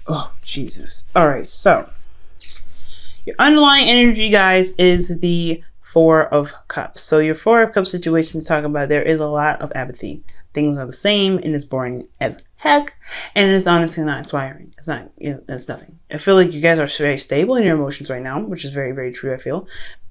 Oh, Jesus. All right, so your underlying energy, guys, is the Four of Cups. So your Four of Cups situation is talking about there is a lot of apathy. Things are the same and it's boring as heck, and it's honestly not inspiring. It's nothing. I feel like you guys are very stable in your emotions right now, which is very, very true, I feel.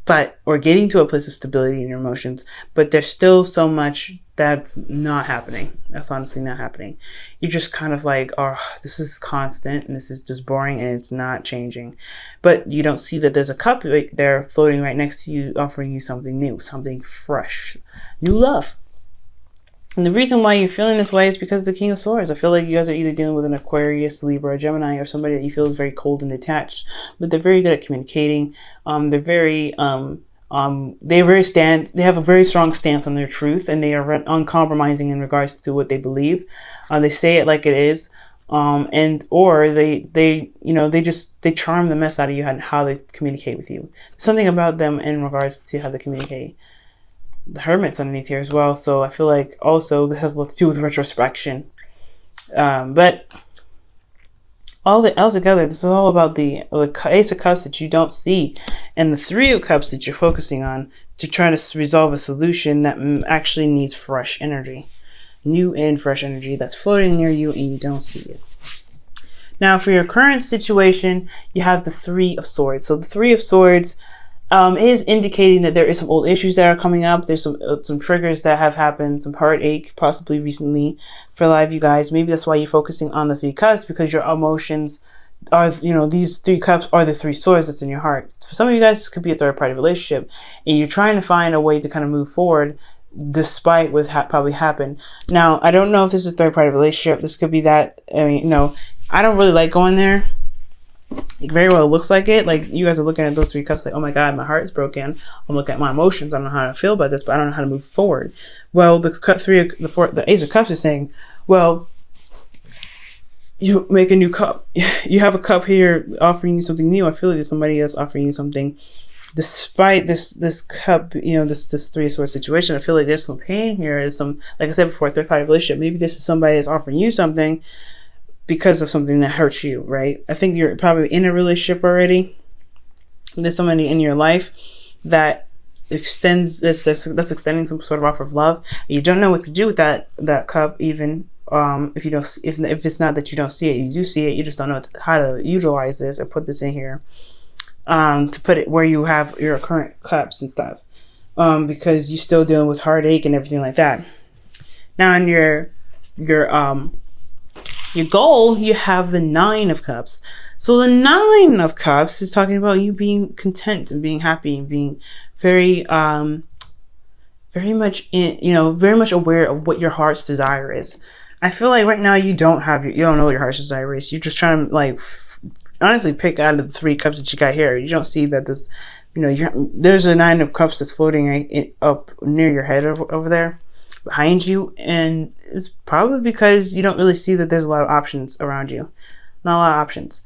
But, or getting to a place of stability in your emotions, but there's still so much that's not happening. That's honestly not happening. You're just kind of like, oh, this is constant and this is just boring and it's not changing. But you don't see that there's a cup right there floating right next to you, offering you something new, something fresh, new love. And the reason why you're feeling this way is because of the King of Swords. I feel like you guys are either dealing with an Aquarius, Libra, Gemini, or somebody that you feel is very cold and detached. But they're very good at communicating. They have a very strong stance on their truth, and they are uncompromising in regards to what they believe. They say it like it is. Or they charm the mess out of you and how they communicate with you. Something about them in regards to how they communicate. The Hermit's underneath here as well, so I feel like also this has a lot to do with retrospection. But altogether, this is all about the Ace of Cups that you don't see, and the Three of Cups that you're focusing on to try to resolve a solution that actually needs fresh energy, new and fresh energy that's floating near you, and you don't see it. Now, for your current situation, you have the Three of Swords. So the Three of Swords is indicating that there is some old issues that are coming up. There's some triggers that have happened, some heartache possibly recently for a lot of you guys. Maybe that's why you're focusing on the Three Cups, because your emotions are, these Three Cups are the Three Swords that's in your heart. For some of you guys, this could be a third-party relationship, and you're trying to find a way to kind of move forward despite what probably happened. Now, I don't know if this is a third-party relationship. This could be that, I don't really like going there. It very well looks like it. Like, you guys are looking at those Three Cups like, oh my God, my heart is broken. I'm looking at my emotions. I don't know how to feel about this, but I don't know how to move forward. Well, the Ace of Cups is saying, well, you make a new cup. You have a cup here offering you something new. I feel like there's somebody else offering you something. Despite this cup, this Three of Swords situation, I feel like there's some pain here. There's some, like I said before, third-party relationship. Maybe this is somebody that's offering you something because of something that hurts you, right? I think you're probably in a relationship already. There's somebody in your life that extends that's extending some sort of offer of love. You don't know what to do with that cup, even if it's not that you don't see it, you do see it. You just don't know how to utilize this or put this in here to put it where you have your current cups and stuff, because you're still dealing with heartache and everything like that. Now, in your goal, you have the Nine of Cups. So the Nine of Cups is talking about you being content and being happy and being very much aware of what your heart's desire is. I feel like right now you don't know what your heart's desire is. You're just trying to honestly pick out of the Three Cups that you got here. You don't see that this, there's a Nine of Cups that's floating up near your head over there, behind you, and it's probably because you don't really see that there's a lot of options around you. Not a lot of options.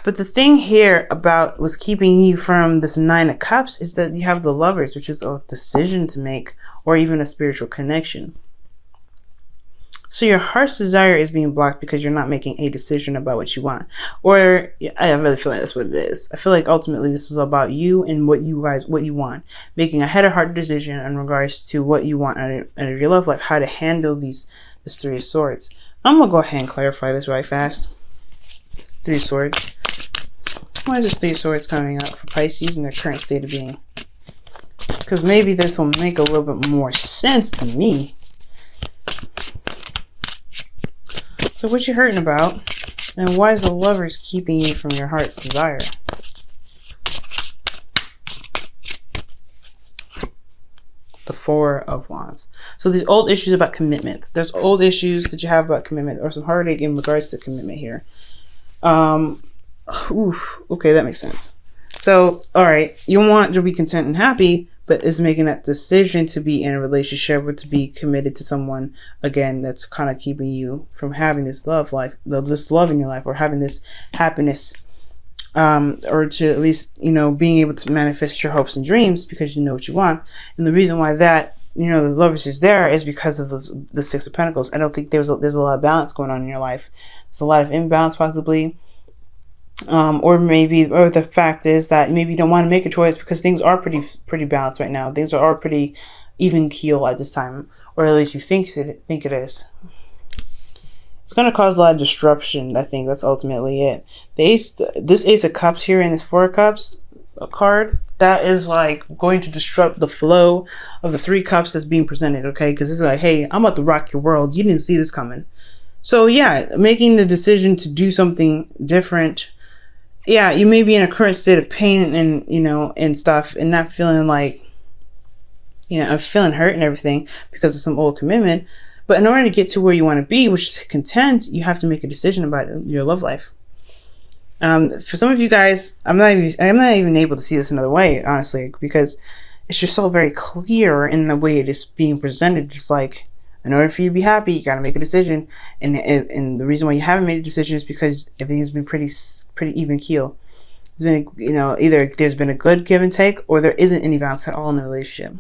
But the thing here about what's keeping you from this Nine of Cups is that you have the Lovers, which is a decision to make, or even a spiritual connection. So your heart's desire is being blocked because you're not making a decision about what you want. Or, I really feel like that's what it is. I feel like ultimately this is about you and what you want. Making a head or heart decision in regards to what you want out of your love life, how to handle this Three of Swords. I'm going to go ahead and clarify this right fast. Three of Swords. Why is this Three of Swords coming up for Pisces in their current state of being? Because maybe this will make a little bit more sense to me. So what you hurting about, and why is the Lovers keeping you from your heart's desire? The Four of Wands. So these old issues about commitment. There's old issues that you have about commitment, or some heartache in regards to commitment here. Okay, that makes sense. So, all right, you want to be content and happy, but it's making that decision to be in a relationship or to be committed to someone, again, that's kind of keeping you from having this love in your life, or having this happiness, or to at least, being able to manifest your hopes and dreams because you know what you want. And the reason why that the Lovers is there is because of the Six of Pentacles. I don't think there's a lot of balance going on in your life. There's a lot of imbalance possibly. Or the fact is that maybe you don't want to make a choice because things are pretty balanced right now. Things are pretty even keel at this time, or at least you think it is. It's going to cause a lot of disruption. I think that's ultimately it. This Ace of Cups here and this Four of Cups card, that is like going to disrupt the flow of the Three Cups that's being presented. Okay, because it's like, hey, I'm about to rock your world. You didn't see this coming. So yeah, making the decision to do something different. Yeah, you may be in a current state of pain and and stuff, and not feeling like, I'm feeling hurt and everything because of some old commitment. But in order to get to where you want to be, which is content, you have to make a decision about your love life. For some of you guys, I'm not even able to see this another way, honestly, because it's just so very clear in the way it is being presented. Just like, in order for you to be happy, you got to make a decision. And the reason why you haven't made a decision is because everything's been pretty even keel. There's been, either there's been a good give and take, or there isn't any balance at all in the relationship.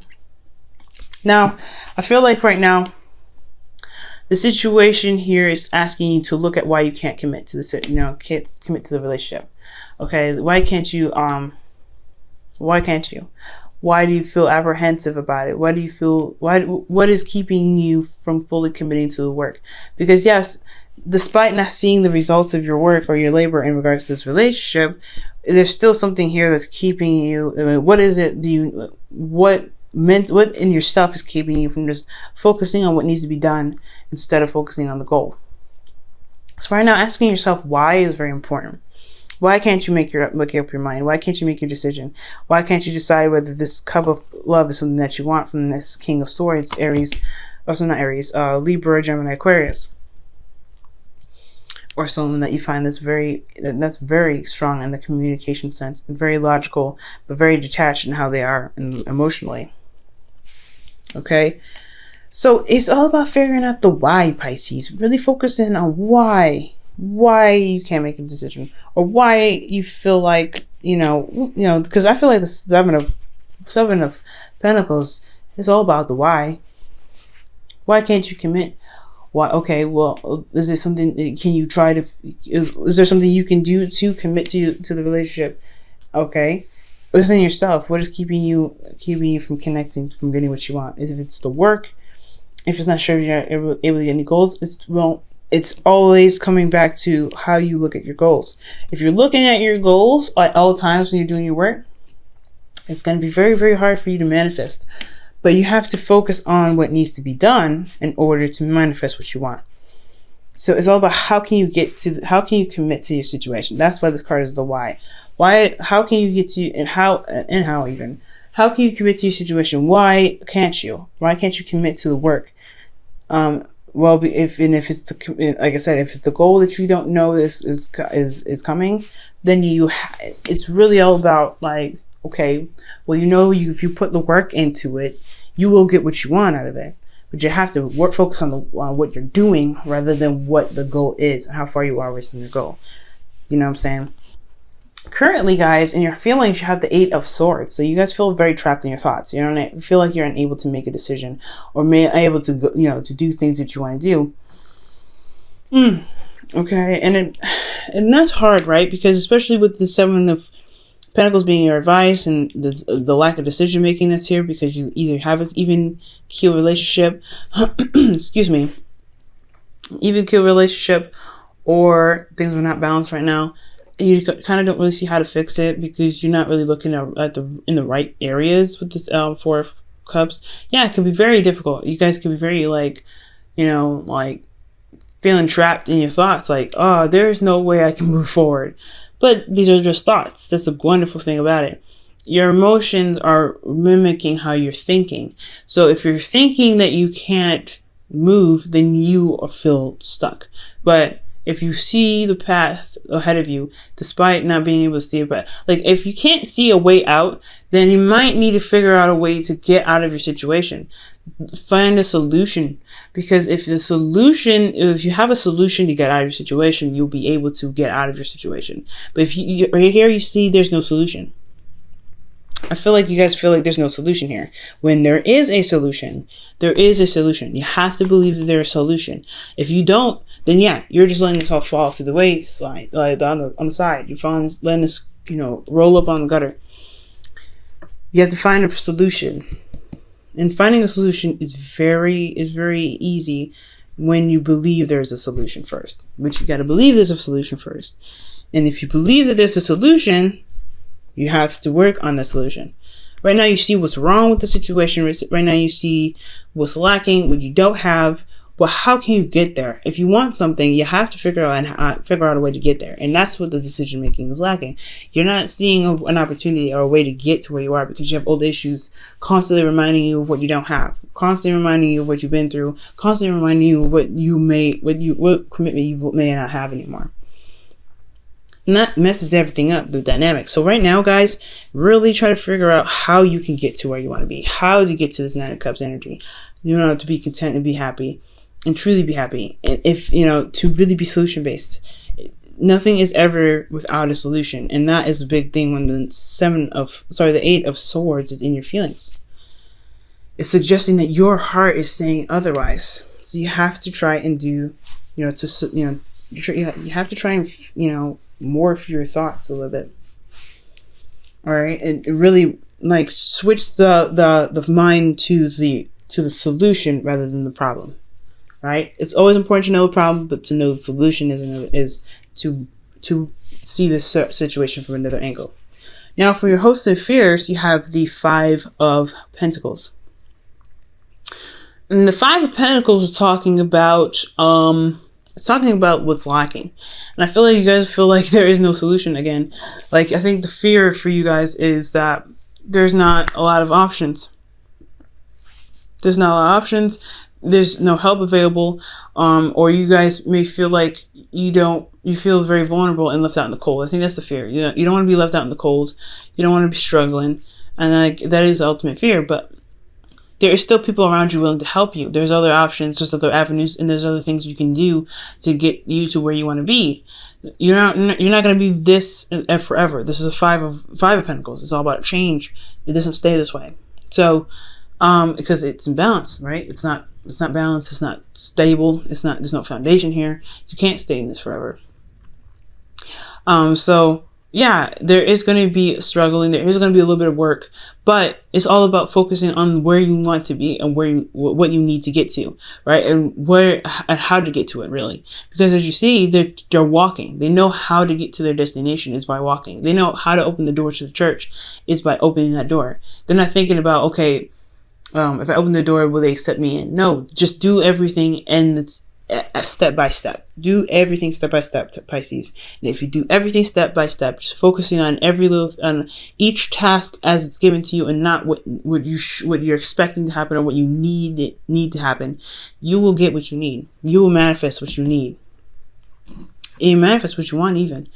Now, I feel like right now, the situation here is asking you to look at why you can't commit to can't commit to the relationship. Okay, why can't you? Why can't you? Why do you feel apprehensive about it? Why do you feel, what is keeping you from fully committing to the work? Because yes, despite not seeing the results of your work or your labor in regards to this relationship, there's still something here that's keeping you. I mean, what is it? What in yourself is keeping you from just focusing on what needs to be done instead of focusing on the goal? So right now, asking yourself why is very important. Why can't you make up your mind? Why can't you make your decision? Why can't you decide whether this cup of love is something that you want from this King of Swords, Aries, also not Aries, Libra, Gemini, Aquarius, or someone that you find that's very strong in the communication sense, and very logical, but very detached in how they are emotionally. Okay, so it's all about figuring out the why, Pisces. Really focusing on why you can't make a decision, or why you feel like because I feel like the seven of Pentacles is all about the why. Why can't you commit? Why? Okay, well, is there something? Can you try to? Is there something you can do to commit to the relationship? Okay, within yourself, what is keeping you from connecting, from getting what you want? If it's the work, if it's not sure you're able to get any goals, it's always coming back to how you look at your goals. If you're looking at your goals at all times when you're doing your work, it's going to be very, very hard for you to manifest. But you have to focus on what needs to be done in order to manifest what you want. So it's all about how can you commit to your situation. That's why this card is the why. How can you get to, and how can you commit to your situation? Why can't you commit to the work? Well, if it's like I said, if it's the goal that you don't know this is coming, then it's really all about like, okay, well, if you put the work into it, you will get what you want out of it. But you have to focus on what you're doing rather than what the goal is and how far you are away from your goal. You know what I'm saying? Currently, guys, in your feelings, you have the Eight of Swords. So you guys feel very trapped in your thoughts. You feel like you're unable to make a decision, or unable to go, to do things that you want to do. Okay, and that's hard, right? Because especially with the Seven of Pentacles being your advice, and the lack of decision making that's here, because you either have an even keel relationship, excuse me, even keel relationship, or things are not balanced right now. You kind of don't really see how to fix it because you're not really looking at in the right areas with this Four of Cups. Yeah, it can be very difficult. You guys can be very like feeling trapped in your thoughts, like, oh, there's no way I can move forward. But these are just thoughts. That's a wonderful thing about it. Your emotions are mimicking how you're thinking. So if you're thinking that you can't move, then you feel stuck. But if you see the path ahead of you, despite not being able to see it, but like if you can't see a way out, then you might need to figure out a way to get out of your situation. Find a solution, because if you have a solution to get out of your situation, you'll be able to get out of your situation. But if right here you see there's no solution. I feel like you guys feel like there's no solution here. When there is a solution, there is a solution. You have to believe that there's a solution. If you don't, then yeah, you're just letting this all fall through the wayside, like on the side. You're letting this, roll up on the gutter. You have to find a solution. And finding a solution is very easy when you believe there's a solution first. But you got to believe there's a solution first. And if you believe that there's a solution, you have to work on the solution. Right now you see what's wrong with the situation. Right now you see what's lacking, what you don't have. Well, how can you get there? If you want something, you have to figure out a way to get there. And that's what the decision making is lacking. You're not seeing an opportunity or a way to get to where you are because you have old issues constantly reminding you of what you don't have, constantly reminding you of what you've been through, constantly reminding you of what commitment you may not have anymore. And that messes everything up, the dynamic. So right now, guys, really try to figure out how you can get to where you want to be, how to get to this Nine of Cups energy. To be content and be happy. And truly be happy. And if, to really be solution based. Nothing is ever without a solution. And that is a big thing when the Eight of Swords is in your feelings. It's suggesting that your heart is saying otherwise. So you have to try and do, you have to try and, morph your thoughts a little bit. All right. And really switch the mind to the solution rather than the problem. Right? It's always important to know the problem, but to know the solution is to see this situation from another angle. Now, for your hopes and fears, you have the Five of Pentacles. And the Five of Pentacles is talking about what's lacking. And I feel like you guys feel like there is no solution again. I think the fear for you guys is that there's not a lot of options. There's not a lot of options. There's no help available, or you guys may feel like you feel very vulnerable and left out in the cold. I think that's the fear. You don't want to be left out in the cold. You don't want to be struggling, and that is the ultimate fear. But there is still people around you willing to help you. There's other options, there's other avenues, and there's other things you can do to get you to where you want to be. You're not going to be this forever. This is a five of Pentacles. It's all about change. It doesn't stay this way. So, because it's imbalance, right? It's not balanced. It's not stable. There's no foundation here. You can't stay in this forever. So yeah, there is going to be struggling. There is going to be a little bit of work, but it's all about focusing on where you want to be and what you need to get to, right? And how to get to it, really. Because as you see, they're walking. They know how to get to their destination is by walking. They know how to open the door to the church is by opening that door. They're not thinking about, okay, if I open the door, will they accept me in? No, just do everything and it's step by step. Do everything step by step, Pisces. And if you do everything step by step, just focusing on on each task as it's given to you, and not what you're expecting to happen or what you need to happen, you will get what you need. You will manifest what you need. You manifest what you want, even.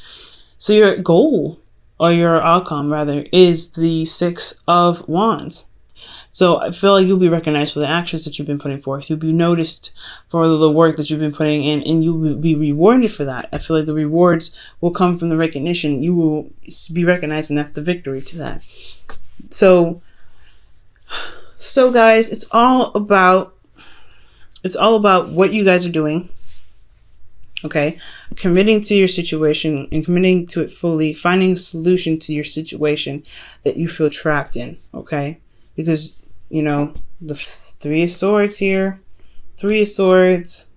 So your goal, or your outcome rather, is the Six of Wands. So I feel like you'll be recognized for the actions that you've been putting forth. You'll be noticed for the work that you've been putting in, and you will be rewarded for that. I feel like the rewards will come from the recognition. You will be recognized, and that's the victory to that. So guys, it's all about what you guys are doing. Okay, committing to your situation and committing to it fully, finding a solution to your situation that you feel trapped in. Okay. Because, the Three of Swords here, Three of Swords,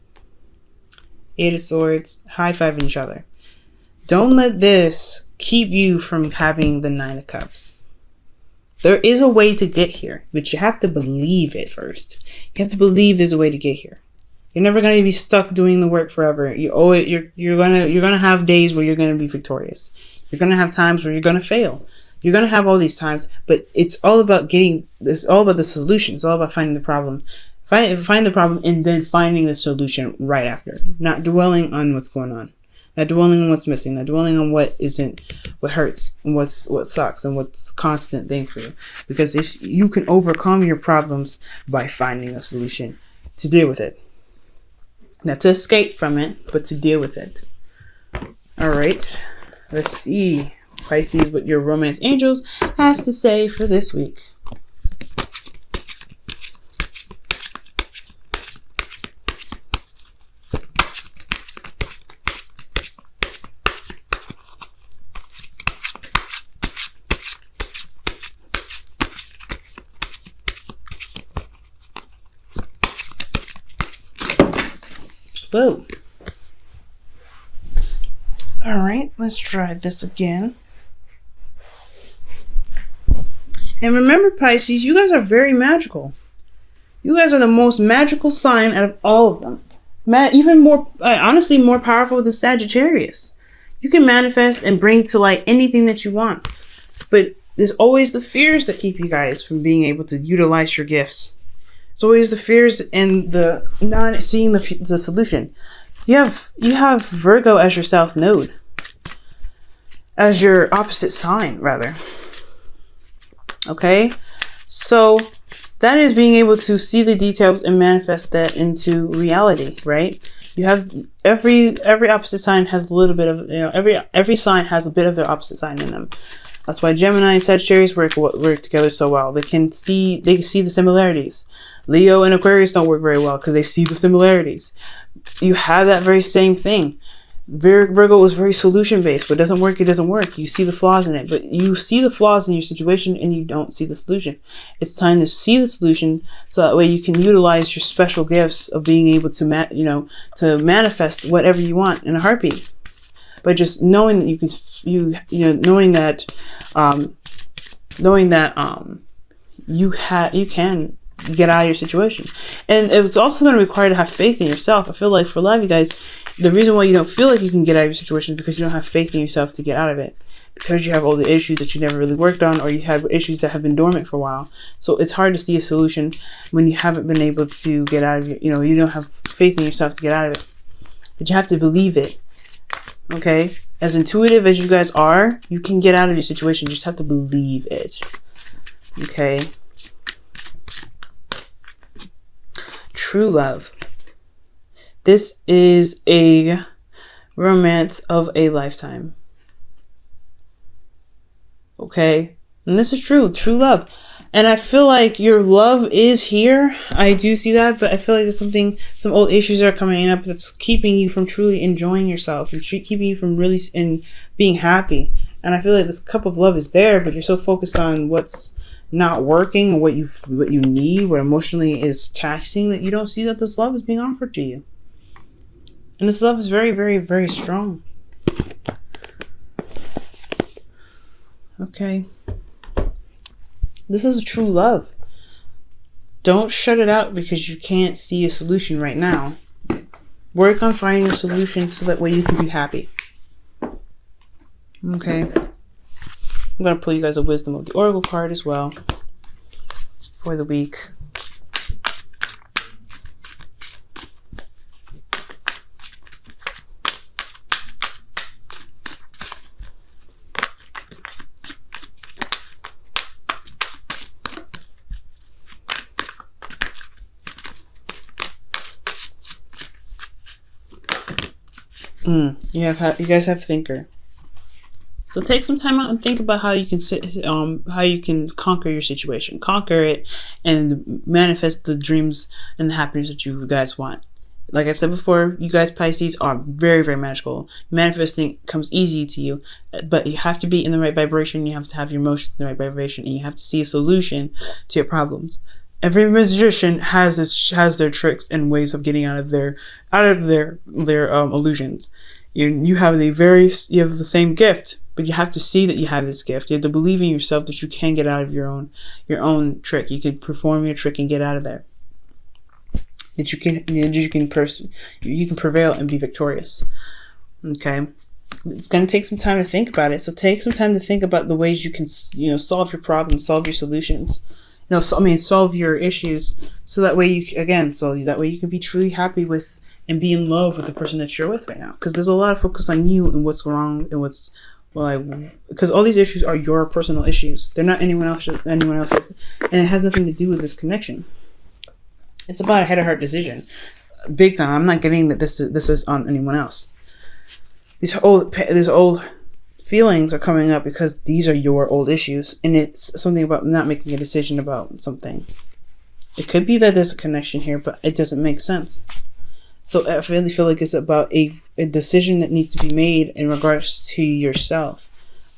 Eight of Swords, high-fiving each other. Don't let this keep you from having the Nine of Cups. There is a way to get here, but you have to believe it first. You have to believe there's a way to get here. You're never going to be stuck doing the work forever. You're gonna have days where you're going to be victorious. You're going to have times where you're going to fail. You're going to have all these times, but it's all about it's all about the solution. It's all about finding the problem. Find the problem and then finding the solution right after. Not dwelling on what's going on. Not dwelling on what's missing. Not dwelling on what hurts and what sucks and what's a constant thing for you. Because if you can overcome your problems by finding a solution to deal with it. Not to escape from it, but to deal with it. All right. Let's see. Pisces, what your romance angels has to say for this week. Whoa. All right, let's try this again. And remember, Pisces, you guys are very magical. You guys are the most magical sign out of all of them. Even more, honestly, more powerful than Sagittarius. You can manifest and bring to light anything that you want. But there's always the fears that keep you guys from being able to utilize your gifts. It's always the fears and the not seeing the solution. You have Virgo as your South Node. As your opposite sign, rather. Okay? So that is being able to see the details and manifest that into reality, right? You have every opposite sign has a little bit of, every sign has a bit of their opposite sign in them. That's why Gemini and Sagittarius work together so well. They can see the similarities. Leo and Aquarius don't work very well because they see the similarities. You have that very same thing. Virgo is very solution based. What doesn't work, it doesn't work. You see the flaws in it, but you see the flaws in your situation and you don't see the solution. It's time to see the solution so that way you can utilize your special gifts of being able to to manifest whatever you want in a heartbeat. But just knowing that you can get out of your situation. And it's also going to require to have faith in yourself. I feel like for a lot of you guys, the reason why you don't feel like you can get out of your situation is because you don't have faith in yourself to get out of it. Because you have all the issues that you never really worked on, or you have issues that have been dormant for a while. So it's hard to see a solution when you haven't been able to get out of your, you don't have faith in yourself to get out of it. But you have to believe it. Okay? As intuitive as you guys are, you can get out of your situation. You just have to believe it. Okay? True love. This is a romance of a lifetime. Okay? And this is true love. And I feel like your love is here. I do see that, but I feel like there's some old issues are coming up that's keeping you from truly enjoying yourself and keeping you from really being happy. And I feel like this cup of love is there, but you're so focused on what's not working, or what you need, what emotionally is taxing, that you don't see that this love is being offered to you. And this love is very, very, very strong. Okay. This is a true love. Don't shut it out because you can't see a solution right now. Work on finding a solution so that way you can be happy. Okay. I'm going to pull you guys a Wisdom of the Oracle card as well for the week. You guys have Thinker. So take some time out and think about how you can conquer your situation, conquer it, and manifest the dreams and the happiness that you guys want. Like I said before, you guys Pisces are very, very magical. Manifesting comes easy to you, but you have to be in the right vibration. You have to have your emotions in the right vibration, and you have to see a solution to your problems. Every magician has their tricks and ways of getting out of their illusions. You have the same gift, but you have to see that you have this gift. You have to believe in yourself that you can get out of your own trick. You can perform your trick and get out of there. That you can prevail and be victorious. Okay, it's going to take some time to think about it. So take some time to think about the ways you can solve your problems, solve your solutions. Solve your issues, so that way you can be truly happy with and be in love with the person that you're with right now. Because there's a lot of focus on you and what's wrong and because all these issues are your personal issues. They're not anyone else's, and it has nothing to do with this connection. It's about a head or heart decision, big time. I'm not getting that this is on anyone else. These old feelings are coming up because these are your old issues, and it's something about not making a decision about something. It could be that there's a connection here, but it doesn't make sense. So I really feel like it's about a decision that needs to be made in regards to yourself,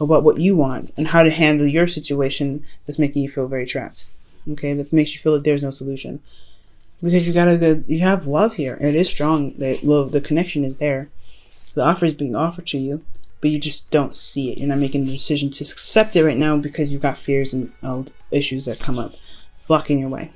about what you want and how to handle your situation that's making you feel very trapped. Okay, that makes you feel like there's no solution. Because you have love here, and it is strong. That love, the connection is there. The offer is being offered to you, but you just don't see it. You're not making the decision to accept it right now because you've got fears and issues that come up, blocking your way.